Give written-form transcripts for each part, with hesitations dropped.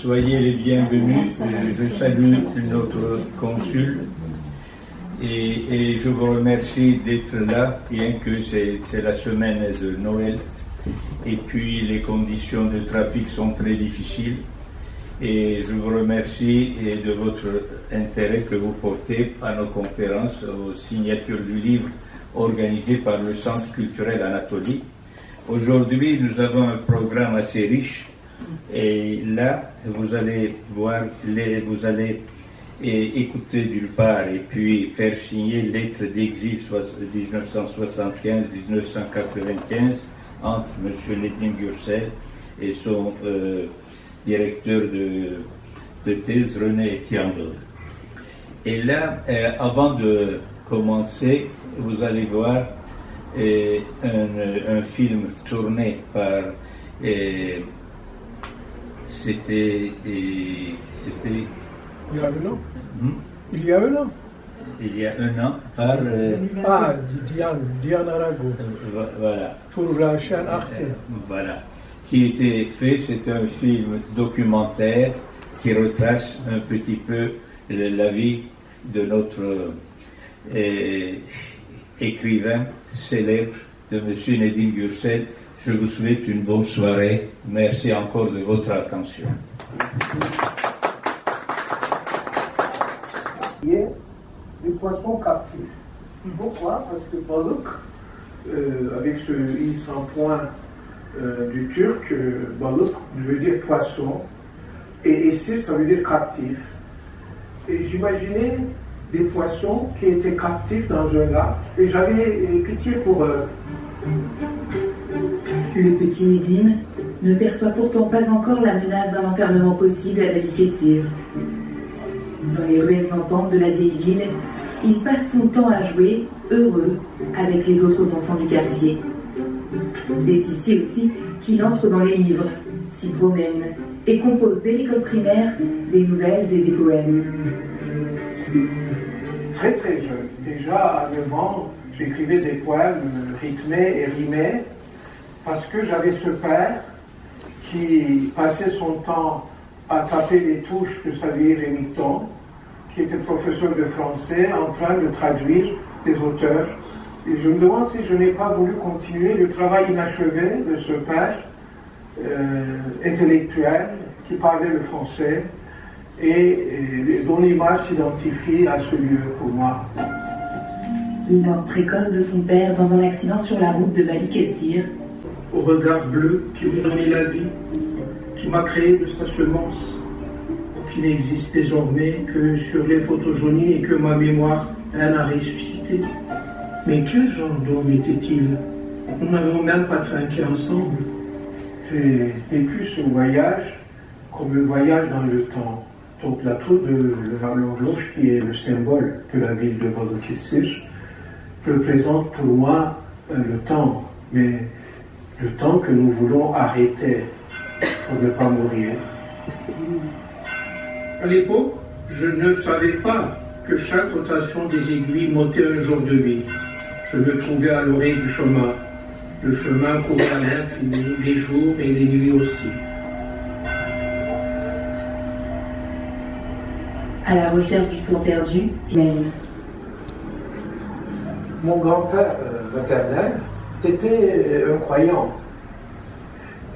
Soyez les bienvenus. Je salue notre consul et je vous remercie d'être là, bien que c'est la semaine de Noël et puis les conditions de trafic sont très difficiles. Et je vous remercie de votre intérêt que vous portez à nos conférences, aux signatures du livre organisées par le Centre culturel Anatolie. Aujourd'hui, nous avons un programme assez riche et là, vous allez voir, vous allez écouter d'une part et puis faire signer lettre d'exil 1975-1995 entre M. Nedim Gürsel et son directeur de thèse, René Tiandov. Et là, avant de commencer, vous allez voir un film tourné par... C'était... Il y a un an. Il y a un an. Il y a un an, par... Diane Arago. Voilà. Pour la chaîne Arte. Voilà. Qui était fait, c'est un film documentaire qui retrace un petit peu la vie de notre écrivain célèbre, de M. Nedim Gürsel. Je vous souhaite une bonne soirée. Merci encore de votre attention. Il y a des poissons captifs. Pourquoi? Parce que Balık, avec ce i sans point du turc, Balık veut dire poisson, et Esir ça veut dire captif. Et j'imaginais des poissons qui étaient captifs dans un lac, et j'avais pitié pour eux. Le petit Nedim ne perçoit pourtant pas encore la menace d'un enfermement possible à Balıkesir. Dans les ruelles en pente de la vieille ville, il passe son temps à jouer, heureux, avec les autres enfants du quartier. C'est ici aussi qu'il entre dans les livres, s'y promène et compose dès l'école primaire des nouvelles et des poèmes. Très très jeune, déjà à 9 ans, j'écrivais des poèmes rythmés et rimés, parce que j'avais ce père qui passait son temps à taper les touches de Xavier Remington, qui était professeur de français en train de traduire des auteurs. Et je me demande si je n'ai pas voulu continuer le travail inachevé de ce père intellectuel qui parlait le français et dont l'image s'identifie à ce lieu pour moi. La mort précoce de son père dans un accident sur la route de Balıkesir. Au regard bleu qui m'a donné la vie, qui m'a créé de sa semence, qui n'existe désormais que sur les photojaunies et que ma mémoire elle a ressuscité. Mais quel genre d'homme était-il? Nous n'avons même pas trinqué ensemble. J'ai vécu ce voyage comme un voyage dans le temps. Donc la tour de l'horloge, qui est le symbole de la ville de Balıkesir, représente pour moi le temps, mais le temps que nous voulons arrêter pour ne pas mourir. À l'époque, je ne savais pas que chaque rotation des aiguilles montait un jour de vie. Je me trouvais à l'oreille du chemin. Le chemin courait à l'infini, les jours et les nuits aussi. À la recherche du temps perdu, même. Mon grand-père maternel était un croyant.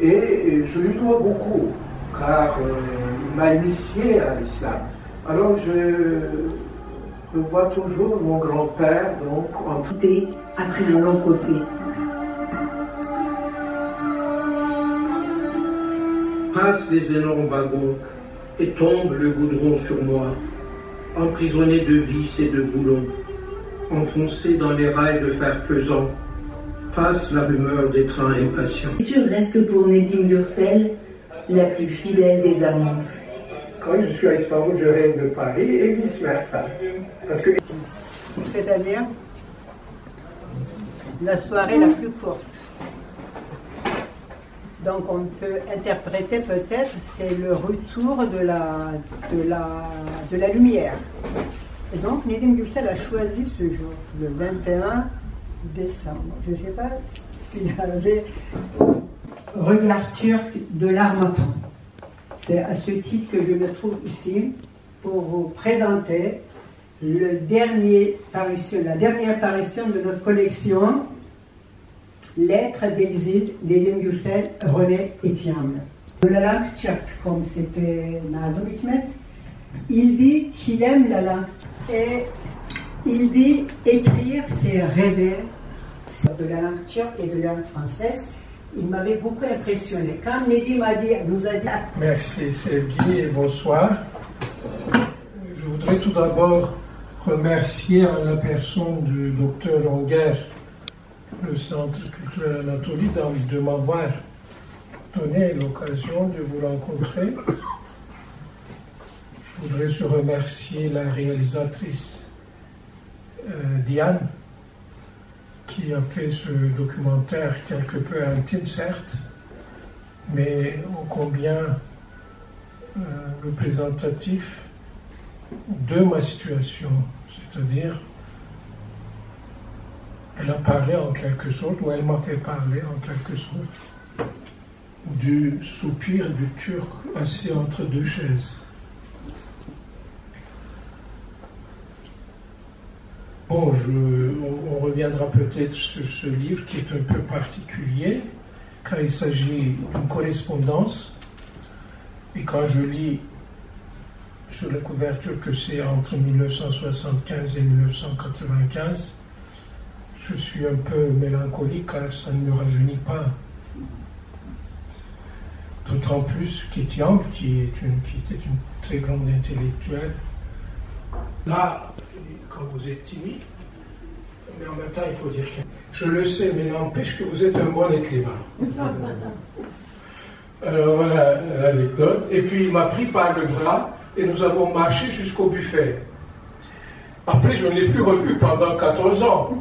Et je lui dois beaucoup, car il m'a initié à l'islam. Alors je vois toujours mon grand-père donc en après un long procès. Passent les énormes wagons et tombe le goudron sur moi, emprisonné de vis et de boulons, enfoncé dans les rails de fer pesant. Passe la rumeur des trains impatients. L'écriture reste pour Nedim Gürsel la plus fidèle des amantes. Quand je suis à Istanbul, je rêve de Paris et vice-versa. Parce que... C'est-à-dire la soirée la plus courte. Donc on peut interpréter peut-être c'est le retour de la lumière. Et donc Nedim Gürsel a choisi ce jour, le 21 décembre. Je ne sais pas s'il y avait rue de l'Arthur de l'Armatan. C'est à ce titre que je me trouve ici pour vous présenter la dernière parution de notre collection Lettres d'exil d'Edim Gürsel, René Etienne. De la langue turque, comme c'était Nazım Hikmet, il dit qu'il aime la langue et il dit écrire, c'est rêver. De la langue turque et de la langue française, il m'avait beaucoup impressionné. Quand Nedim nous a dit... Merci Sergi et bonsoir. Je voudrais tout d'abord remercier en la personne du docteur Onguer, le Centre culturel Anatolie, de m'avoir donné l'occasion de vous rencontrer. Je voudrais aussi remercier la réalisatrice Diane, qui a fait ce documentaire quelque peu intime, certes, mais ô combien représentatif de ma situation. C'est-à-dire, elle a parlé en quelque sorte, ou elle m'a fait parler en quelque sorte, du soupir du Turc assis entre deux chaises. Bon, on reviendra peut-être sur ce livre qui est un peu particulier, car il s'agit d'une correspondance, et quand je lis sur la couverture que c'est entre 1975 et 1995, je suis un peu mélancolique car ça ne me rajeunit pas. D'autant plus qu'Etienne, qui était une très grande intellectuelle, là, quand vous êtes timide, mais en même temps, il faut dire que je le sais, mais n'empêche que vous êtes un bon écrivain. Alors voilà l'anecdote. Et puis il m'a pris par le bras et nous avons marché jusqu'au buffet. Après, je ne l'ai plus revu pendant 14 ans.